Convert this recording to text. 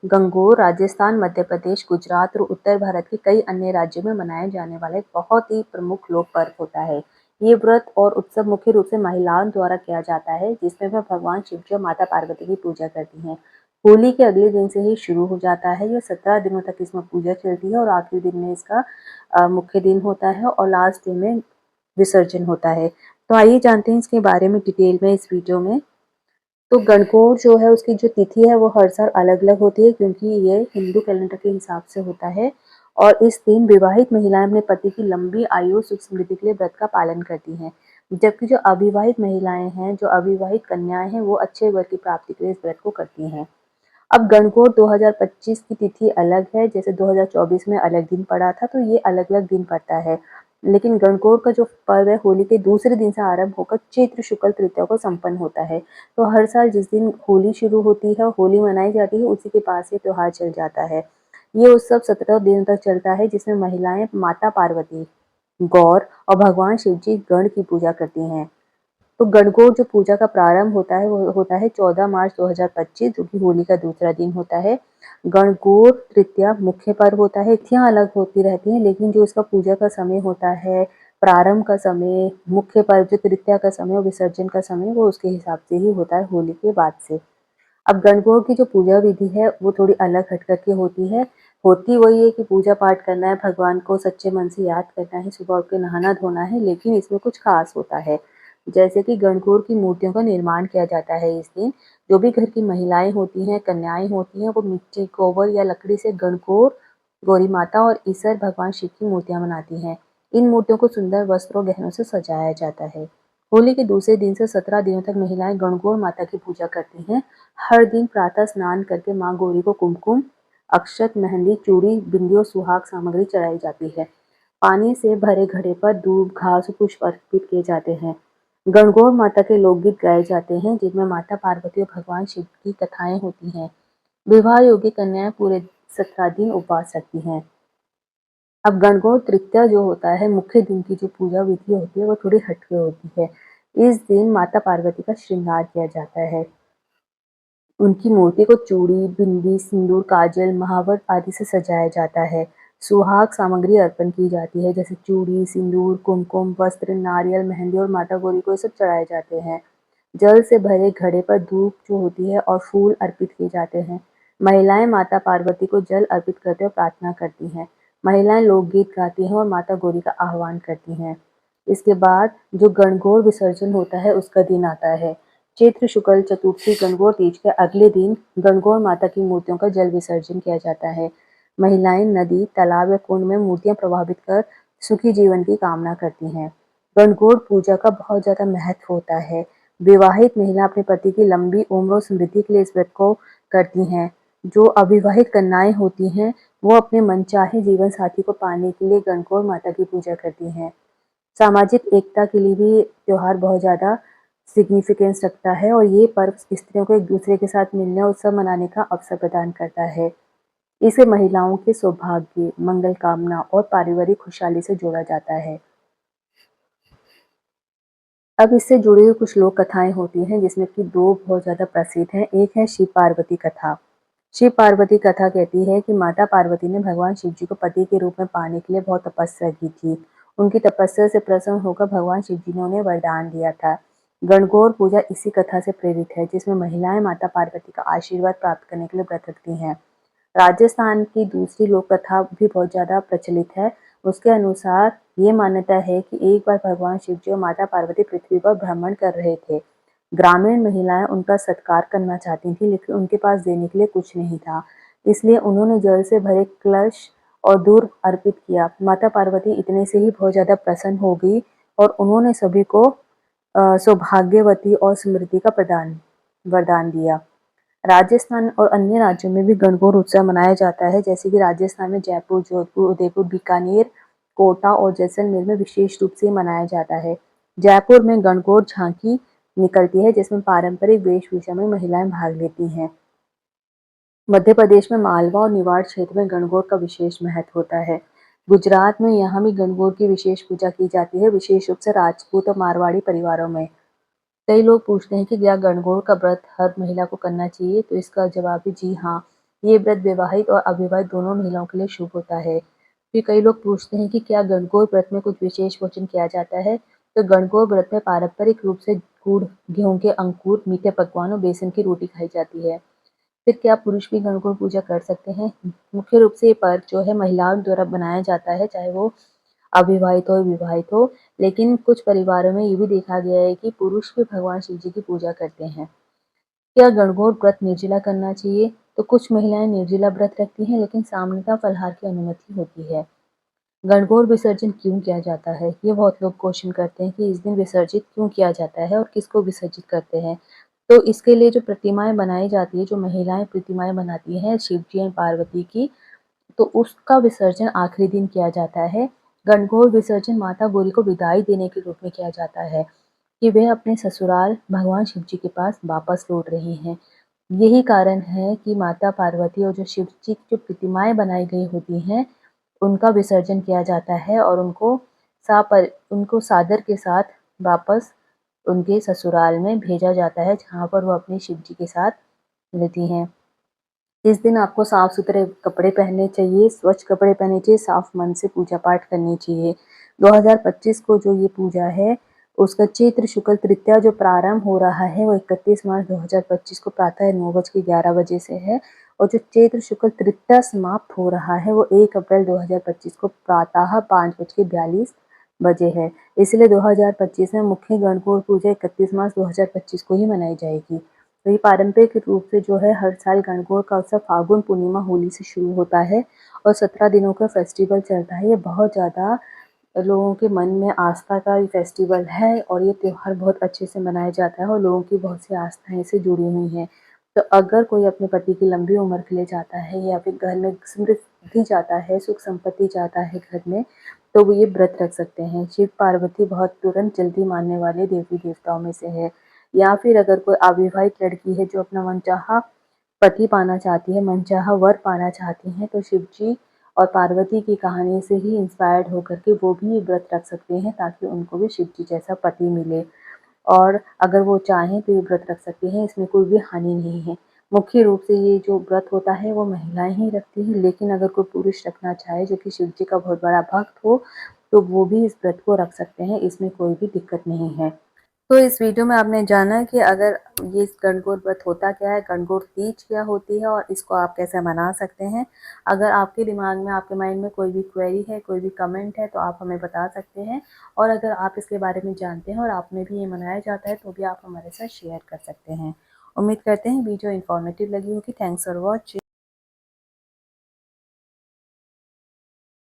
गंगोर राजस्थान, मध्य प्रदेश, गुजरात और उत्तर भारत के कई अन्य राज्यों में मनाए जाने वाला एक बहुत ही प्रमुख लोक पर्व होता है। ये व्रत और उत्सव मुख्य रूप से महिलाओं द्वारा किया जाता है, जिसमें वह भगवान शिव जी और माता पार्वती की पूजा करती हैं। होली के अगले दिन से ही शुरू हो जाता है। ये 17 दिनों तक इसमें पूजा चलती है और आखिरी दिन में इसका मुख्य दिन होता है और लास्ट दिन में विसर्जन होता है। तो आइए जानते हैं इसके बारे में डिटेल में इस वीडियो में। तो गणगौर जो है उसकी जो तिथि है वो हर साल अलग-अलग होती है, क्योंकि ये हिंदू कैलेंडर के हिसाब से होता है और इस दिन विवाहित महिलाएं अपने पति की लंबी आयु सुख समृद्धि के लिए व्रत का पालन करती हैं। जबकि जो अविवाहित महिलाएं हैं, जो अविवाहित कन्याएं हैं, वो अच्छे वर की प्राप्ति के लिए इस व्रत को करती हैं। अब गणगौर 2025 की तिथि अलग है, जैसे 2024 में अलग दिन पड़ा था, तो ये अलग-अलग दिन पड़ता है। लेकिन गणगौर का जो पर्व है होली के दूसरे दिन से आरंभ होकर चैत्र शुक्ल तृतीया को संपन्न होता है। तो हर साल जिस दिन होली शुरू होती है, होली मनाई जाती है, उसी के पास ये त्योहार चल जाता है। ये उत्सव 17 दिन तक चलता है, जिसमें महिलाएं माता पार्वती, गौर और भगवान शिव जी गण की पूजा करती हैं। तो गणगौर जो पूजा का प्रारंभ होता है वो होता है 14 मार्च 2025, जो कि होली का दूसरा दिन होता है। गणगौर तृतीया मुख्य पर्व होता है। तिथियां अलग होती रहती हैं, लेकिन जो इसका पूजा का समय होता है, प्रारंभ का समय, मुख्य पर्व जो तृतीया का समय और विसर्जन का समय, वो उसके हिसाब से ही होता है होली के बाद से। अब गणगौर की जो पूजा विधि है वो थोड़ी अलग हट करके होती है। होती वही है कि पूजा पाठ करना है, भगवान को सच्चे मन से याद करना है, सुबह उठ के नहाना धोना है, लेकिन इसमें कुछ खास होता है। जैसे कि गणगौर की मूर्तियों का निर्माण किया जाता है इस दिन। जो भी घर की महिलाएं होती हैं, कन्याएं होती हैं, वो मिट्टी, गोबर या लकड़ी से गणगौर, गौरी माता और ईसर भगवान शिव की मूर्तियां बनाती हैं। इन मूर्तियों को सुंदर वस्त्रों, गहनों से सजाया जाता है। होली के दूसरे दिन से 17 दिनों तक महिलाएं गणगौर माता की पूजा करती हैं। हर दिन प्रातः स्नान करके माँ गौरी को कुमकुम, अक्षत, मेहंदी, चूड़ी, बिंदी और सुहाग सामग्री चढ़ाई जाती है। पानी से भरे घड़े पर दूब, घास और पुष्प अर्पित किए जाते हैं। गणगौर माता के लोकगीत गाए जाते हैं, जिनमें माता पार्वती और भगवान शिव की कथाएं होती हैं। विवाह योग्य कन्याएं पूरे 17 दिन उपवास रखती हैं। अब गणगौर तृतीया जो होता है, मुख्य दिन की जो पूजा विधि होती है वो थोड़ी हटके होती है। इस दिन माता पार्वती का श्रृंगार किया जाता है। उनकी मूर्ति को चूड़ी, बिंदी, सिंदूर, काजल, महावर आदि से सजाया जाता है। सुहाग सामग्री अर्पण की जाती है, जैसे चूड़ी, सिंदूर, कुमकुम, वस्त्र, नारियल, मेहंदी और माता गौरी को ये सब चढ़ाए जाते हैं। जल से भरे घड़े पर धूप जो होती है और फूल अर्पित किए जाते हैं। महिलाएं माता पार्वती को जल अर्पित करते हुए प्रार्थना करती हैं। महिलाएं लोकगीत गाती हैं और माता गौरी का आह्वान करती हैं। इसके बाद जो गणगौर विसर्जन होता है उसका दिन आता है। चैत्र शुक्ल चतुर्थी गणगौर तीज के अगले दिन गणगौर माता की मूर्तियों का जल विसर्जन किया जाता है। महिलाएं नदी, तालाब या कुंड में मूर्तियां प्रवाहित कर सुखी जीवन की कामना करती हैं। गणगौर पूजा का बहुत ज्यादा महत्व होता है। विवाहित महिला अपने पति की लंबी उम्र और समृद्धि के लिए इस व्रत को करती हैं। जो अविवाहित कन्याएं होती हैं, वो अपने मनचाहे जीवन साथी को पाने के लिए गणगौर माता की पूजा करती हैं। सामाजिक एकता के लिए भी त्योहार बहुत ज़्यादा सिग्निफिकेंस रखता है और ये पर्व स्त्रियों को एक दूसरे के साथ मिलने और उत्सव मनाने का अवसर प्रदान करता है। इसे महिलाओं के सौभाग्य, मंगल कामना और पारिवारिक खुशहाली से जोड़ा जाता है। अब इससे जुड़ी हुई कुछ लोक कथाएं होती हैं, जिसमें कि दो बहुत ज़्यादा प्रसिद्ध हैं। एक है शिव पार्वती कथा। शिव पार्वती कथा कहती है कि माता पार्वती ने भगवान शिव जी को पति के रूप में पाने के लिए बहुत तपस्या की थी। उनकी तपस्या से प्रसन्न होकर भगवान शिव जी ने उन्हें वरदान दिया था। गणगौर पूजा इसी कथा से प्रेरित है, जिसमें महिलाएं माता पार्वती का आशीर्वाद प्राप्त करने के लिए व्रत रखती हैं। राजस्थान की दूसरी लोक कथा भी बहुत ज़्यादा प्रचलित है। उसके अनुसार ये मान्यता है कि एक बार भगवान शिव जी और माता पार्वती पृथ्वी पर भ्रमण कर रहे थे। ग्रामीण महिलाएं उनका सत्कार करना चाहती थीं, लेकिन उनके पास देने के लिए कुछ नहीं था। इसलिए उन्होंने जल से भरे कलश और दूध अर्पित किया। माता पार्वती इतने से ही बहुत ज़्यादा प्रसन्न हो गई और उन्होंने सभी को सौभाग्यवती और समृद्धि का वरदान दिया। राजस्थान और अन्य राज्यों में भी गणगौर उत्सव मनाया जाता है, जैसे कि राजस्थान में जयपुर, जोधपुर, उदयपुर, बीकानेर, कोटा और जैसलमेर में विशेष रूप से मनाया जाता है। जयपुर में गणगौर झांकी निकलती है, जिसमें पारंपरिक वेशभूषा में महिलाएं भाग लेती हैं। मध्य प्रदेश में मालवा और निवाड़ क्षेत्र में गणगौर का विशेष महत्व होता है। गुजरात में यहाँ भी गणगौर की विशेष पूजा की जाती है, विशेष रूप से राजपूत और मारवाड़ी परिवारों में। कई लोग पूछते हैं कि क्या गणगौर का व्रत हर महिला को करना चाहिए, तो इसका जवाब है जी हाँ। ये व्रत विवाहित और अविवाहित दोनों महिलाओं के लिए शुभ होता है। फिर कई लोग पूछते हैं कि क्या गणगौर व्रत में कुछ विशेष भोजन किया जाता है? तो गणगौर व्रत में पारंपरिक रूप से गुड़, गेहूं के अंकुर, मीठे पकवान और बेसन की रोटी खाई जाती है। फिर क्या पुरुष भी गणगौर पूजा कर सकते हैं? मुख्य रूप से ये पर्व जो है महिलाओं द्वारा बनाया जाता है, चाहे वो अविवाहित हो, विवाहित हो। लेकिन कुछ परिवारों में ये भी देखा गया है कि पुरुष भी भगवान शिव जी की पूजा करते हैं। क्या गणगौर व्रत निर्जला करना चाहिए? तो कुछ महिलाएं निर्जला व्रत रखती हैं, लेकिन सामान्यतः फलाहार की अनुमति होती है। गणगौर विसर्जन क्यों किया जाता है? ये बहुत लोग क्वेश्चन करते हैं कि इस दिन विसर्जित क्यों किया जाता है और किसको विसर्जित करते हैं? तो इसके लिए जो प्रतिमाएं बनाई जाती है, जो महिलाएं प्रतिमाएं बनाती हैं शिव जी एंड पार्वती की, तो उसका विसर्जन आखिरी दिन किया जाता है। गणगौर विसर्जन माता गौरी को विदाई देने के रूप में किया जाता है कि वे अपने ससुराल भगवान शिव जी के पास वापस लौट रही हैं। यही कारण है कि माता पार्वती और जो शिव जी की जो प्रतिमाएं बनाई गई होती हैं, उनका विसर्जन किया जाता है और उनको सादर के साथ वापस उनके ससुराल में भेजा जाता है, जहाँ पर वो अपने शिव जी के साथ रहती हैं। इस दिन आपको साफ-सुथरे कपड़े पहनने चाहिए, स्वच्छ कपड़े पहनने चाहिए, साफ मन से पूजा-पाठ करनी चाहिए। 2025 को जो ये पूजा है, उसका चैत्र शुक्ल तृतीया जो प्रारंभ हो रहा है, वो 31 मार्च 2025 को प्रातः 9:11 बजे से है और जो चैत्र शुक्ल तृतीया समाप्त हो रहा है, वो 1 अप्रैल 2025 को प्रातः 5:42 बजे है। इसलिए 2025 में मुख्य गणगौर पूजा 31 मार्च 2025 को ही मनाई जाएगी। तो ये पारंपरिक रूप से जो है हर साल गणगौर का उत्सव फाल्गुन पूर्णिमा होली से शुरू होता है और 17 दिनों का फेस्टिवल चलता है। ये बहुत ज़्यादा लोगों के मन में आस्था का ये फेस्टिवल है और ये त्योहार बहुत अच्छे से मनाया जाता है और लोगों की बहुत सी आस्थाएं इससे जुड़ी हुई हैं। तो अगर कोई अपने पति की लंबी उम्र के लिए चाहता है या फिर घर में समृद्धि चाहता है, सुख संपत्ति चाहता है घर में, तो वो ये व्रत रख सकते हैं। शिव पार्वती बहुत तुरंत जल्दी मानने वाले देवी देवताओं में से है। या फिर अगर कोई अविवाहित लड़की है जो अपना मनचाहा पति पाना चाहती है, मनचाहा वर पाना चाहती हैं, तो शिव जी और पार्वती की कहानी से ही इंस्पायर्ड होकर के वो भी व्रत रख सकते हैं, ताकि उनको भी शिव जी जैसा पति मिले। और अगर वो चाहें तो ये व्रत रख सकते हैं, इसमें कोई भी हानि नहीं है। मुख्य रूप से ये जो व्रत होता है वो महिलाएं ही रखती हैं, लेकिन अगर कोई पुरुष रखना चाहे जो कि शिव जी का बहुत बड़ा भक्त हो, तो वो भी इस व्रत को रख सकते हैं, इसमें कोई भी दिक्कत नहीं है। तो इस वीडियो में आपने जाना कि अगर ये गणगौर व्रत होता क्या है, गणगौर तीज क्या होती है और इसको आप कैसे मना सकते हैं। अगर आपके दिमाग में, आपके माइंड में कोई भी क्वेरी है, कोई भी कमेंट है, तो आप हमें बता सकते हैं। और अगर आप इसके बारे में जानते हैं और आप में भी ये मनाया जाता है, तो भी आप हमारे साथ शेयर कर सकते हैं। उम्मीद करते हैं वीडियो इन्फॉर्मेटिव लगी होगी। Thanks for watching.